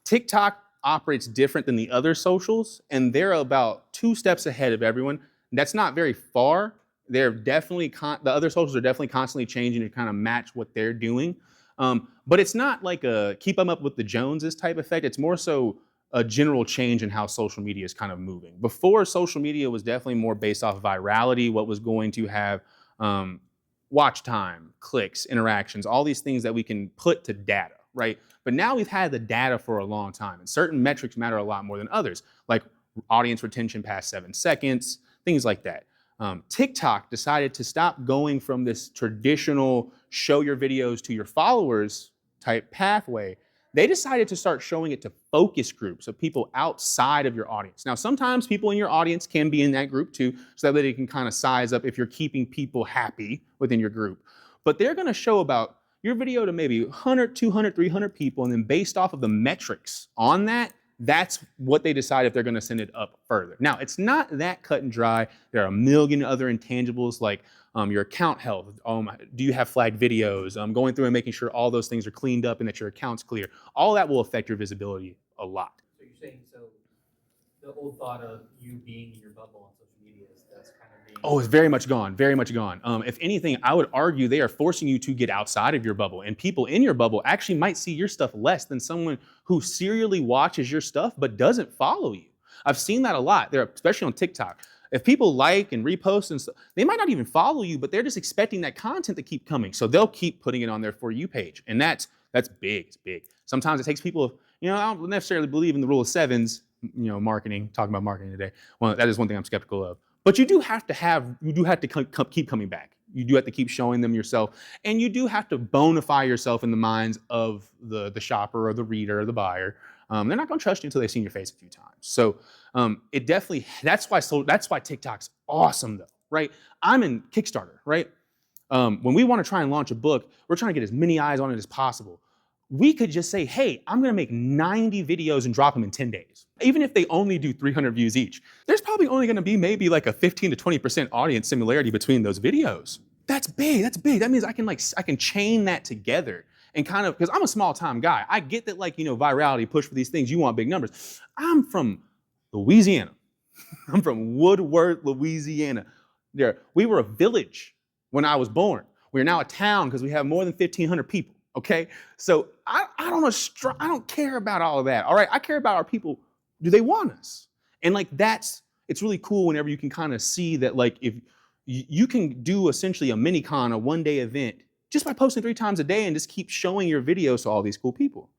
TikTok operates different than the other socials, and they're about 2 steps ahead of everyone. That's not very far. They're definitely the other socials are definitely constantly changing to kind of match what they're doing. But it's not like a keep them up with the Joneses type effect. It's more so a general change in how social media is kind of moving. Before, social media was definitely more based off of virality, what was going to have um, watch time, clicks, interactions, all these things that we can put to data, right? But now we've had the data for a long time, and certain metrics matter a lot more than others, like audience retention past 7 seconds, things like that. TikTok decided to stop going from this traditional show your videos to your followers type pathway. They decided to start showing it to focus groups of people outside of your audience. Now, sometimes people in your audience can be in that group too, so that they can kind of size up if you're keeping people happy within your group. But they're going to show about your video to maybe 100, 200, 300 people, and then based off of the metrics on that, that's what they decide if they're going to send it up further. Now, it's not that cut and dry. There are a million other intangibles like your account health. Do you have flagged videos? Going through and making sure all those things are cleaned up and that your account's clear. All that will affect your visibility a lot. So you're saying, so the old thought of you being in your bubble on social media is that's kind of being... Oh, it's very much gone, very much gone. If anything, I would argue they are forcing you to get outside of your bubble, and people in your bubble actually might see your stuff less than someone who serially watches your stuff but doesn't follow you. I've seen that a lot, especially on TikTok. If people like and repost and stuff, they might not even follow you, but they're just expecting that content to keep coming. So they'll keep putting it on their For You page. And that's big, it's big. Sometimes it takes people, I don't necessarily believe in the rule of sevens, marketing, talking about marketing today. Well, that is one thing I'm skeptical of. But you do have to keep coming back. You do have to keep showing them yourself. And you do have to bonify yourself in the minds of the shopper or the reader or the buyer. They're not going to trust you until they've seen your face a few times. So it definitely, that's why TikTok's awesome though, right? I'm in Kickstarter, right? When we want to try and launch a book, we're trying to get as many eyes on it as possible. We could just say, hey, I'm going to make 90 videos and drop them in 10 days. Even if they only do 300 views each, there's probably only going to be maybe like a 15 to 20% audience similarity between those videos. That's big, that's big. That means I can chain that together and kind of, because I'm a small time guy. I get that virality, push for these things, you want big numbers. I'm from Louisiana. I'm from Woodworth, Louisiana. We were a village when I was born. We're now a town because we have more than 1,500 people. Okay, so I don't care about all of that. All right, I care about our people. Do they want us? And it's really cool whenever you can kind of see that if you can do essentially a mini con, a one-day event, just by posting 3 times a day and just keep showing your videos to all these cool people.